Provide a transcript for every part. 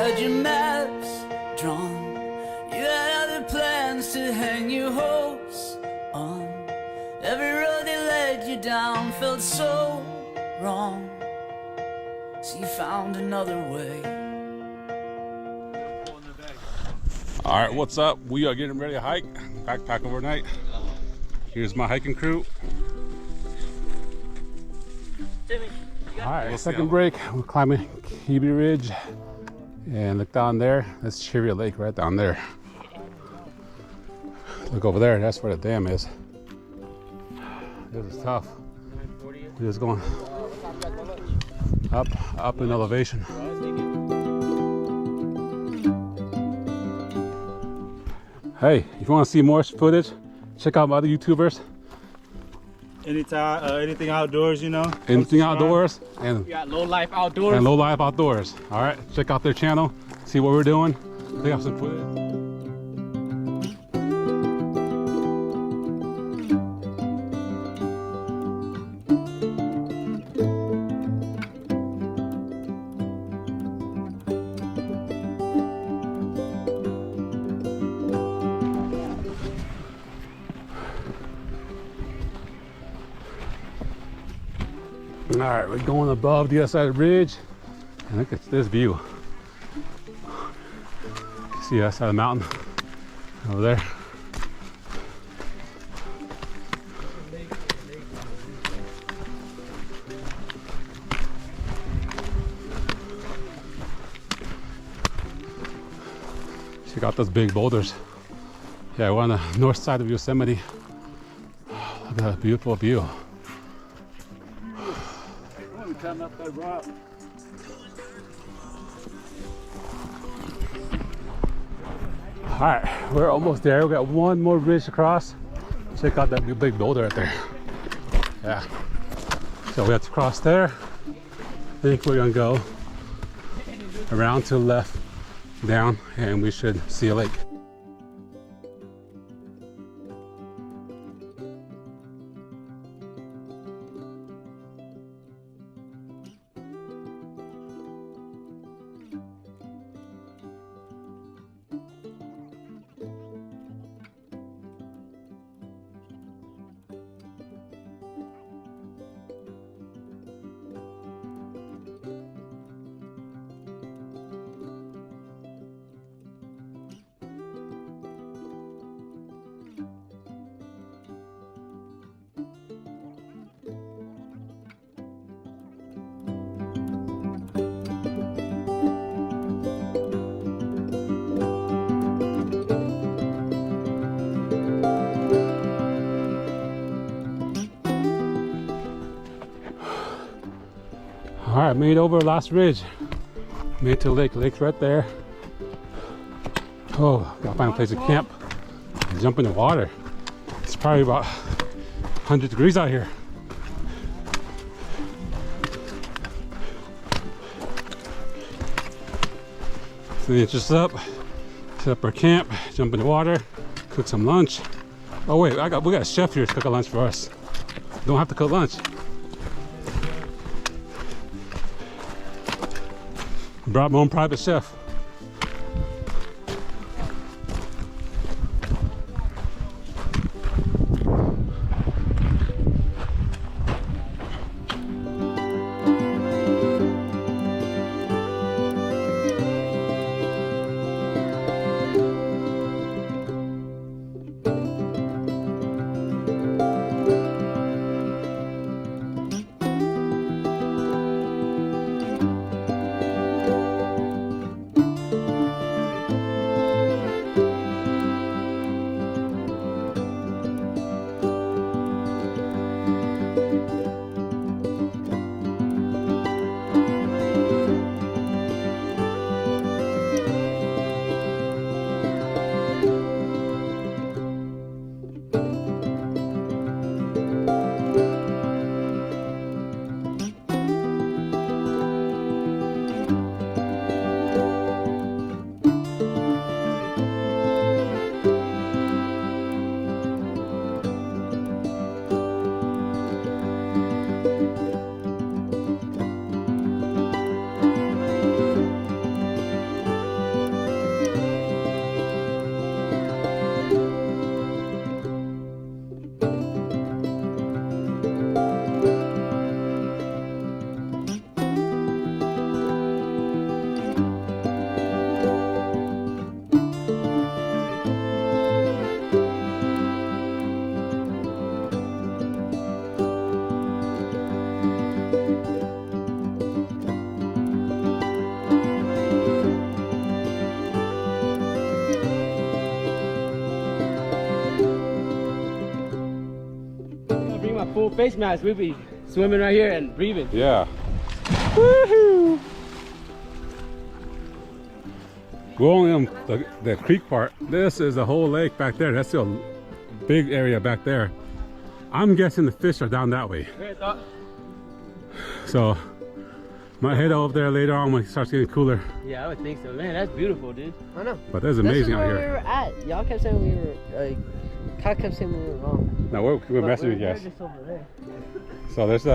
had your maps drawn, you had other plans to hang your hopes on. Every road they led you down felt so wrong, so you found another way. All right, what's up? We are getting ready to hike, backpack overnight. Here's my hiking crew. All right, second break. We're climbing Kibbie Ridge, and look down there. That's Kibbie Lake right down there. Look over there. That's where the dam is. This is tough. We're just going up in elevation. Hey, if you want to see more footage, check out my other YouTubers. Anytime, anything outdoors, you know. Anything outdoors and We got Low Life Outdoors. and Low Life Outdoors. All right, check out their channel, see what we're doing. They have some footage. All right, we're going above the other side of the ridge, and look at this view. See that side of the mountain over there. Check out those big boulders. Yeah, we're on the north side of Yosemite. Look at that beautiful view. Come up that rock. All right, we're almost there. We got one more ridge to cross. Check out that big boulder right there. Yeah. So we have to cross there. I think we're gonna go around to the left, down, and we should see a lake. All right, made over last ridge. Made to the lake. Lake's right there. Oh, gotta find a place to camp and jump in the water. It's probably about 100 degrees out here. Finish this up, set up our camp, jump in the water, cook some lunch. Oh wait, we got a chef here to cook a lunch for us. Don't have to cook lunch. Brought my own private chef. full face mask, we'd be swimming right here and breathing. Yeah. Woohoo! We're only on the creek part. This is the whole lake back there. That's still a big area back there. I'm guessing the fish are down that way. So, might head over there later on when it starts getting cooler. Yeah, I would think so. Man, that's beautiful, dude. I know. But that's amazing out here. This is where we were at. Y'all kept saying we were, Kyle kept saying we were wrong. No, we're messing with you guys. Just over there. So there's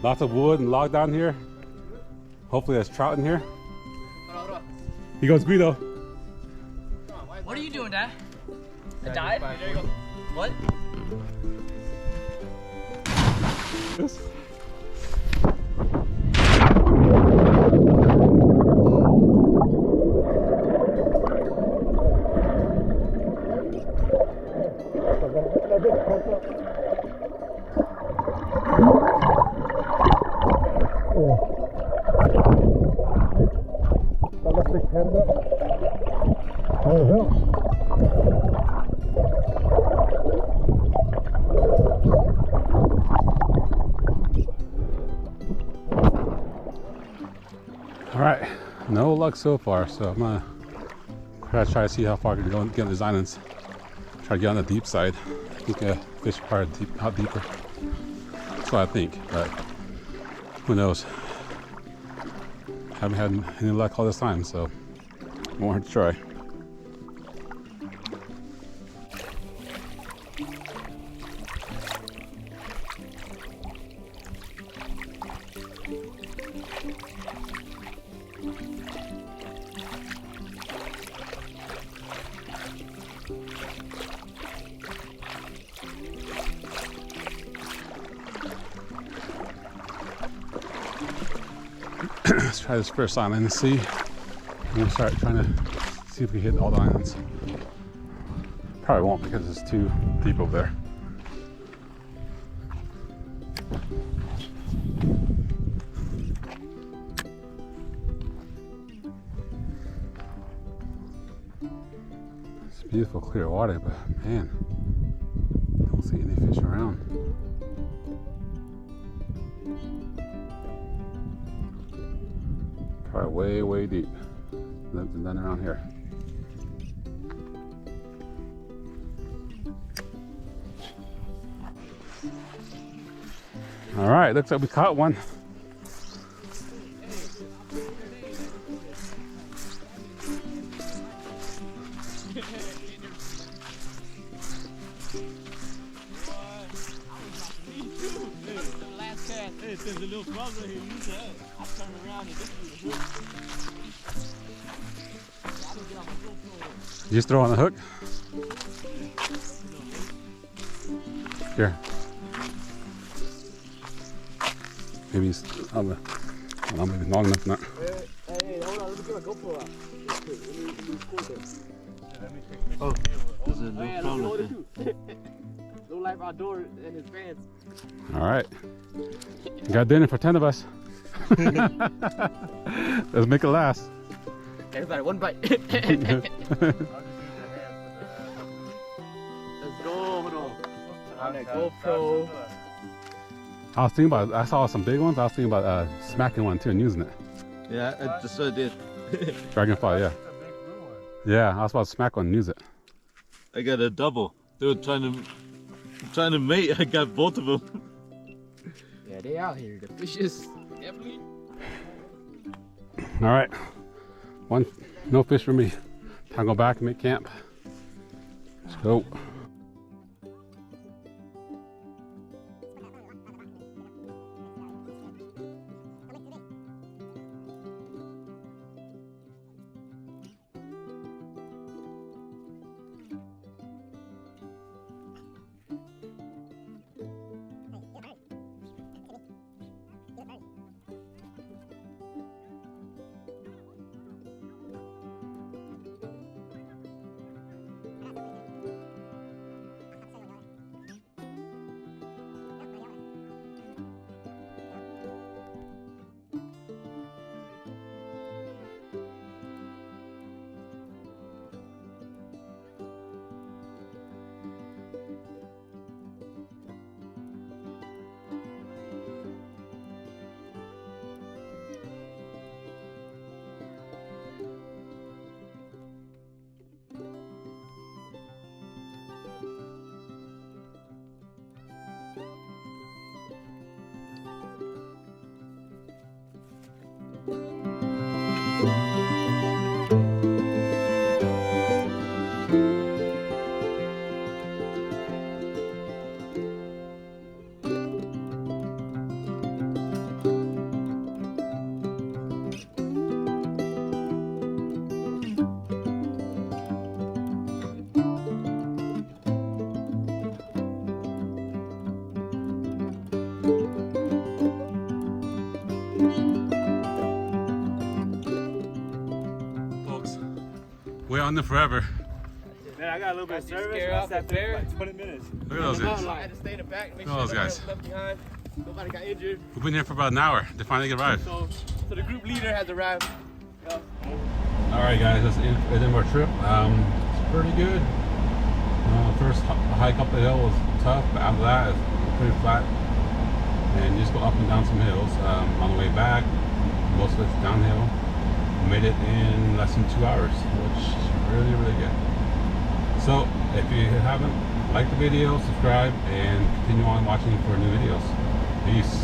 lots of wood and log down here. Hopefully there's trout in here. He goes, Guido. What are you doing, Dad? A dive? There you go. What? Yes. All right, no luck so far, so I'm gonna try to see how far I can go and get on these islands. Try to get on the deep side. I think fish are probably out deeper. That's what I think, but who knows? Haven't had any luck all this time, so won't hurt to try. Let's try this first island and see. I'm gonna start trying to see if we hit all the islands. Probably won't because it's too deep over there. It's beautiful clear water, but man, don't see any fish around. Probably way deep. Nothing done around here. All right, looks like we caught one. There's a little problem here. Use that. I turn around and this is a hook. You just throw on the hook? Here. Maybe it's maybe long enough not. Hey, hold on, let me get my GoPro out. Oh, there's a little problem. Little life outdoor in his pants. All right. Got dinner for 10 of us. Let's make it last. Everybody, one bite. Let's go. Hold on. On that GoPro. I was thinking about, I saw some big ones. I was thinking about smacking one too and using it. Yeah, I just did. Dragonfly, yeah. Yeah, I was about to smack one and use it. I got a double. They were trying to mate. I got both of them. Yeah, they out here. The fishes. Definitely. All right. No fish for me. Time to go back and make camp. Let's go. Folks, we're on there forever. Man, I got a little bit of service. I sat there for like 20 minutes. Look at those guys. I had to stay in the back, make Look at those sure guys. nobody was left behind. Nobody got injured. We've been here for about an hour. They finally arrived. So the group leader has arrived. All right, guys, that's the end of our trip. It's pretty good. First hike up the hill was tough, but after that, it's pretty flat. And you just go up and down some hills. On the way back, most of it's downhill. We made it in less than 2 hours, which is really, really good. So, if you haven't liked the video, subscribe and continue on watching for new videos. Peace.